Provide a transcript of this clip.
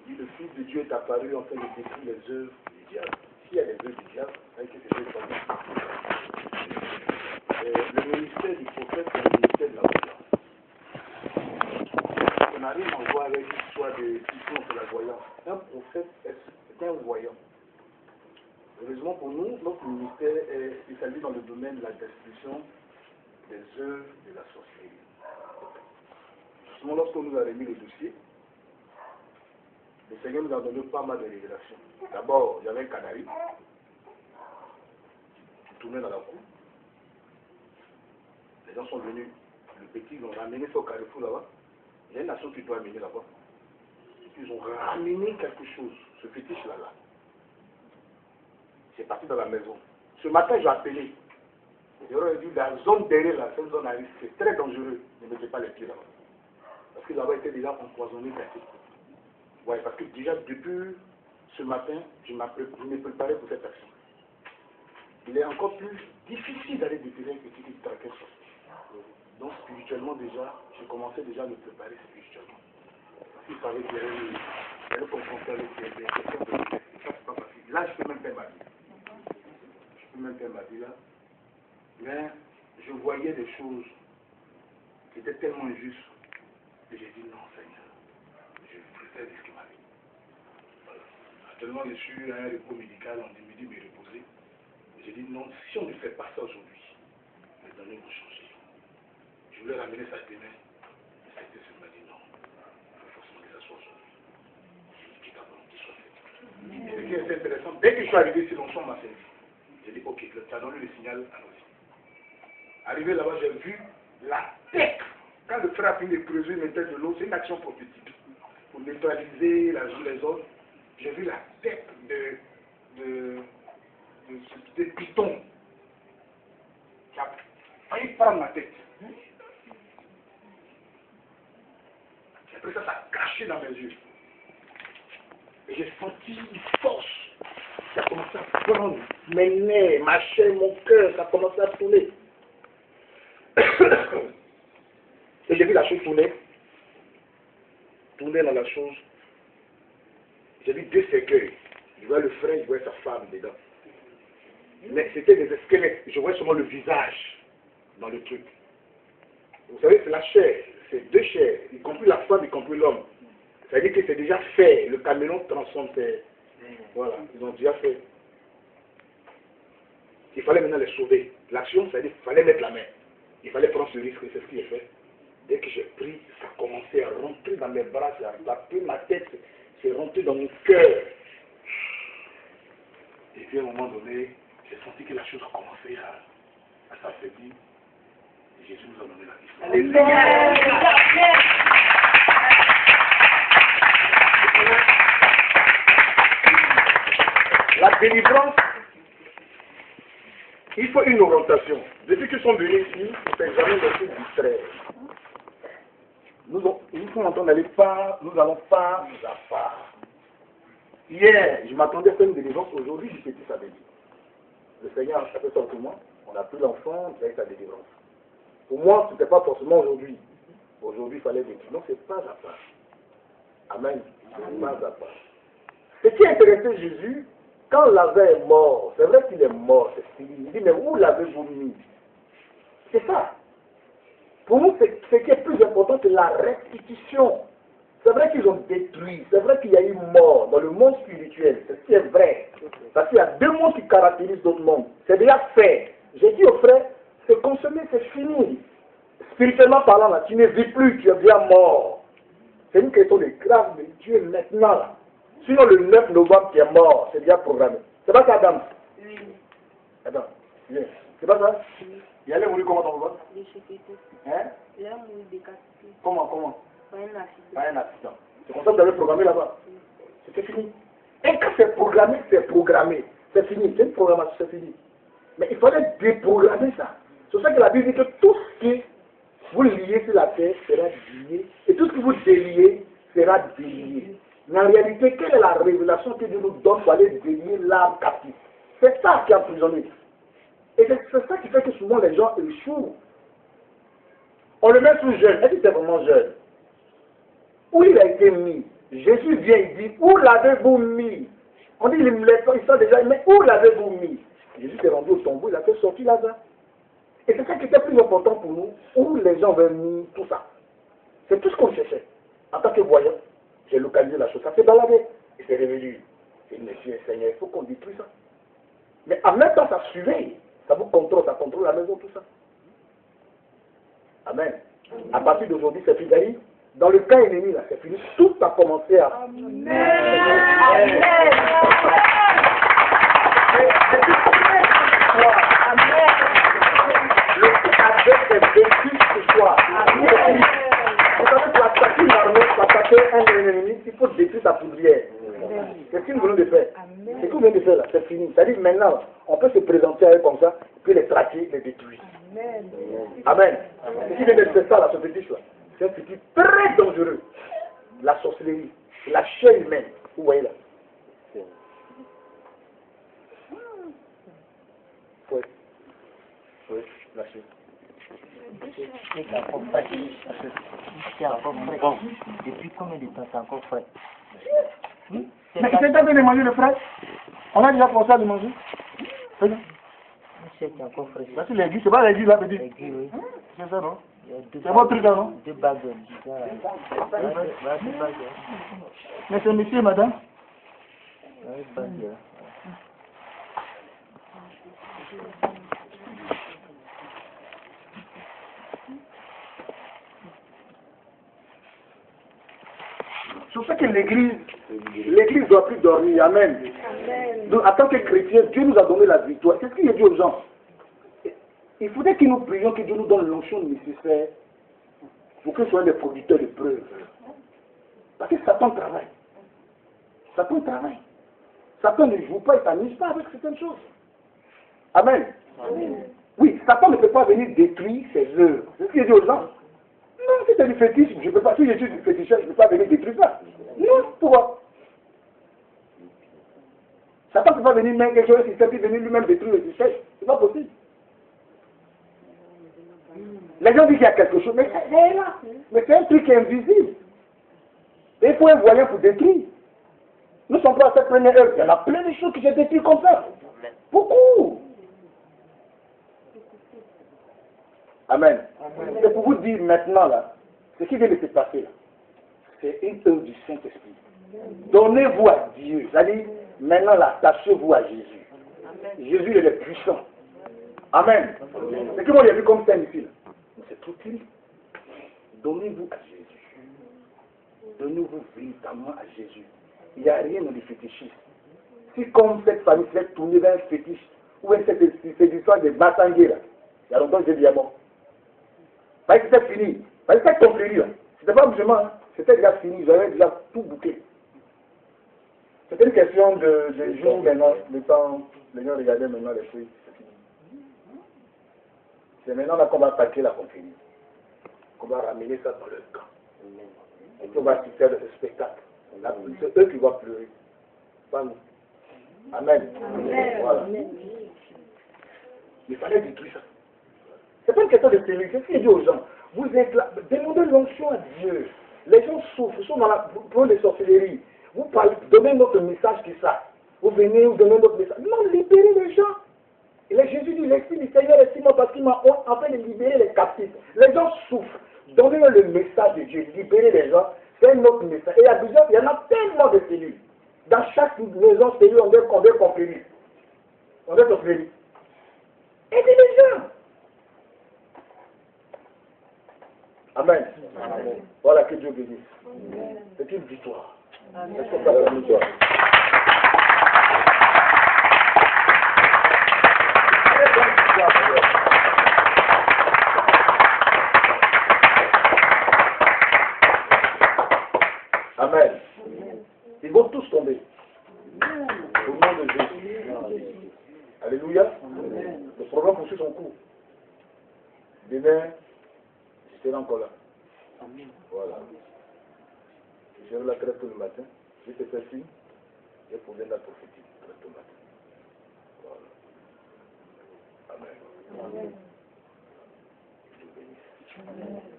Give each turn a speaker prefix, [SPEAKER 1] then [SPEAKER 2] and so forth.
[SPEAKER 1] dit le Fils de Dieu est apparu en train de détruire les œuvres du diable. S'il y a des œuvres du diable, avec que c'est le ministère du prophète, c'est le ministère de la voyance. On arrive en voie avec l'histoire de Python de la voyance. Un prophète est un voyant. Heureusement pour nous, notre ministère est spécialisé dans le domaine de la destruction des œuvres de la sorcellerie. Souvent, lorsqu'on nous a remis le dossier, le Seigneur nous a donné pas mal de révélations. D'abord, il y avait un canari qui tournait dans la cour. Les gens sont venus, le petit, ils ont ramené ça au carrefour là-bas. Il y a une nation qui doit amener là-bas. Ils ont ramené quelque chose, ce fétiche là-là. C'est parti dans la maison. Ce matin, j'ai appelé. J'aurais dit, la zone derrière là, cette zone à risque, c'est très dangereux. Ne mettez pas les pieds là-bas. Parce que là-bas était déjà empoisonné. Ouais, parce que déjà, depuis ce matin, je me préparais pour cette action. Il est encore plus difficile d'aller déterrer un petit qui traquait ça. Donc, spirituellement, déjà, je commençais déjà à me préparer spirituellement. Parce qu'il fallait que j'allais confronter avec des questions de ça, c'est pas facile. Là, je peux même faire ma vie. Même faire ma vie là, mais je voyais des choses qui étaient tellement injustes que j'ai dit non Seigneur, je préfère risquer ma vie. Voilà. Actuellement je suis à un repos médical, on me dit me reposer. J'ai dit non, si on ne fait pas ça aujourd'hui, les données vont changer. Je voulais ramener ça demain, mais c'était ce qui m'a dit non, il faut forcément que ça soit aujourd'hui. J'ai dit que ta volonté soit faite. Et ce qui est intéressant, dès que je suis arrivé sur l'ensemble m'a servi. J'ai dit, ok, tu as donné le signal à nous. Arrivé là-bas, j'ai vu la tête. Quand le frère a fini de creuser, il mettait de l'eau, c'est une action prophétique. Pour neutraliser les autres, j'ai vu la tête de Python qui a failli prendre ma tête. Et après ça, ça a craché dans mes yeux. Et j'ai senti une force. Ça a commencé à prendre mes nerfs, ma chair, mon cœur, ça a commencé à tourner. Et j'ai vu la chose tourner dans la chose. J'ai vu deux cercueils. Je vois le frère, je vois sa femme dedans. Mais c'était des squelettes. Je vois seulement le visage dans le truc. Vous savez, c'est la chair. C'est deux chairs, y compris la femme, y compris l'homme. Ça veut dire que c'est déjà fait. Le caméléon transforme. Voilà, ils ont déjà fait. Il fallait maintenant les sauver. L'action, ça veut dire qu'il fallait mettre la main. Il fallait prendre ce risque, c'est ce qui est fait. Dès que j'ai pris, ça a commencé à rentrer dans mes bras, ça a tapé ma tête, c'est rentré dans mon cœur. Et puis à un moment donné, j'ai senti que la chose a commencé à s'affaiblir. Et Jésus nous a donné la vie. La délivrance, il faut une orientation. Depuis qu'ils sont venus ici, ils s'examinent les choses distraire. Nous n'allons pas à part. Hier, je m'attendais à faire une délivrance, aujourd'hui, je sais que ça délivre. Le Seigneur a fait ça pour moi, on a pris l'enfant avec sa délivrance. Pour moi, ce n'était pas forcément aujourd'hui. Aujourd'hui, il fallait délivrer. Non, c'est pas à part. Amen. C'est pas à part. Ce qui intéressait Jésus, quand Lazare est mort, c'est vrai qu'il est mort, c'est fini. Il dit, mais où l'avez-vous mis? C'est ça. Pour nous, ce qui est plus important, c'est la restitution. C'est vrai qu'ils ont détruit, c'est vrai qu'il y a eu mort dans le monde spirituel, c'est ce qui est vrai. Parce qu'il y a deux mondes qui caractérisent d'autres mondes. C'est déjà fait. J'ai dit aux frères, c'est consommé, c'est fini. Spirituellement parlant, là, tu ne vis plus, tu es bien mort. C'est une question de grâce de Dieu maintenant, là. Sinon, le 9 novembre, tu es mort, c'est déjà programmé. C'est pas ça, Adam? Oui. Adam, viens. C'est pas ça? Oui. Il allait mourir comment ton papa? Déchiqueté. Hein? Il a mouru décapité. Comment? Par un accident. C'est comme ça que vous avez programmé là-bas? Oui. C'était fini. Et quand c'est programmé, c'est programmé. C'est fini. C'est une programmation, c'est fini. Mais il fallait déprogrammer ça. C'est pour ça que la Bible dit que tout ce qui vous liez sur la terre sera lié. Et tout ce que vous déliez sera délié. Mais en réalité, quelle est la révélation que Dieu nous donne pour aller délier l'âme captive? C'est ça qui a emprisonné. Et c'est ça qui fait que souvent les gens échouent. On le met sous jeûne. Est-ce que c'est vraiment jeûne? Où il a été mis? Jésus vient, il dit, où l'avez-vous mis? On dit, ils sont déjà, mais où l'avez-vous mis? Jésus s'est rendu au tombeau, il a fait sortir Lazare. Et c'est ça qui était plus important pour nous, où les gens avaient mis tout ça. C'est tout ce qu'on cherchait. En tant que voyant, j'ai localisé la chose. Ça s'est baladé. Et c'est revenu. Et monsieur, Seigneur, il faut qu'on détruise ça. Mais en même temps, ça surveille. Ça vous contrôle, ça contrôle la maison, tout ça. Amen. À partir d'aujourd'hui, c'est fini. Dans le cas ennemi, là, c'est fini. Tout a commencé à... Amen. Amen. Le avec est vécu ce soir. Vous savez, pour attaquer une armée, pour attaquer un ennemi, il faut détruire sa poudrière. C'est ce que nous venons de faire. C'est ce que nous venons de faire là, c'est fini. C'est-à-dire maintenant, on peut se présenter à eux comme ça, puis les traquer, les détruire. Amen. Ce qui vient de faire ça là, ce fétiche là, c'est un fétiche très dangereux. La sorcellerie, la chair humaine. Vous voyez là. Oui. Oui, lâchez.
[SPEAKER 2] C'est encore frais. C'est encore frais. Depuis combien de temps c'est encore frais?
[SPEAKER 1] Mais c'est pas bien de manger le frais. On a déjà commencé à le manger. C'est bien.
[SPEAKER 2] C'est encore frais.
[SPEAKER 1] Là, c'est l'aiguille, c'est pas l'aiguille là, petit.
[SPEAKER 2] L'aiguille, oui.
[SPEAKER 1] C'est ça, non?
[SPEAKER 2] C'est
[SPEAKER 1] votre truc là, non?
[SPEAKER 2] 2 bagues.
[SPEAKER 1] Mais c'est monsieur, madame. C'est ça que l'église ne doit plus dormir. Amen. Donc, en tant que chrétien, Dieu nous a donné la victoire. C'est ce qu'il a dit aux gens. Il faudrait que nous prions que Dieu nous donne l'onction nécessaire pour que nous soyons des producteurs de preuves. Parce que Satan travaille. Satan travaille. Satan ne joue pas et s'amuse pas avec certaines choses. Amen. Oui, Satan ne peut pas venir détruire ses œuvres. C'est ce qu'il dit aux gens. Non, si c'est du fétiche, je ne peux pas. Si je suis du féticheur, je ne peux pas venir détruire ça. Non, pourquoi? Satan ne peut pas venir mettre quelque chose, il peut venir lui-même détruire le système. C'est pas possible. Les gens disent qu'il y a quelque chose, mais c'est là. Mais c'est un truc invisible. Et il faut un voyant pour détruire. Nous sommes pas à cette première œuvre. Il y en a plein de choses que j'ai détruites comme ça. Beaucoup. Amen. C'est pour vous dire maintenant, là, ce qui vient de se passer, là, c'est une œuvre du Saint-Esprit. Donnez-vous à Dieu. C'est-à-dire, maintenant, là, attachez-vous à Jésus. Jésus, il est puissant. Amen. C'est que moi, j'ai vu comme ça ici, là. C'est trop terrible. Donnez-vous à Jésus. Donnez-vous véritablement à Jésus. Il n'y a rien dans les fétichistes. Si comme cette famille s'est tournée vers un fétiche, ou cette histoire de Batangué, là, il y a longtemps que j'ai dit à moi. Parce que c'est fini. Parce que c'est confrérie, là. C'était pas musulman, hein. C'était déjà fini. Ils avaient déjà tout bouclé. C'était une question de jour maintenant, le temps, les gens regardaient maintenant les trucs. C'est maintenant là qu'on va attaquer la confrérie. Qu'on va ramener ça dans le camp. Et qu'on va assister à ce spectacle. C'est eux qui vont pleurer. Pas nous. Amen. Voilà. Il fallait détruire ça. C'est pas une question de télé. C'est ce qu'il dit aux gens. Vous êtes là, demandez l'onction à Dieu. Les gens souffrent, ils sont dans la pour des sorcelleries. Vous parlez, donnez notre message qui ça. Vous venez, vous donnez notre message. Non, libérez les gens. Et là, Jésus dit, l'Esprit du Seigneur est sur moi parce qu'il m'a en train de libérer les captifs. Les gens souffrent. Donnez-leur le message de Dieu. Libérez les gens. C'est un autre message. Et il y en a tellement de cellules. Dans chaque maison, cellule, on doit compléter. On doit compléter. Aidez les gens. Amen. Amen. Voilà, que Dieu bénisse. C'est une victoire. Est-ce qu'on passe à une victoire? Amen. Ils vont tous tomber. Au nom de Jésus. Alléluia. Le programme poursuit son cours. Demain, je serai encore là. Voilà. Je serai là très tôt le matin. Je te fais signe. Et pour venir la prophétie très tôt le matin. Voilà. Amen. Amen. Je te bénisse.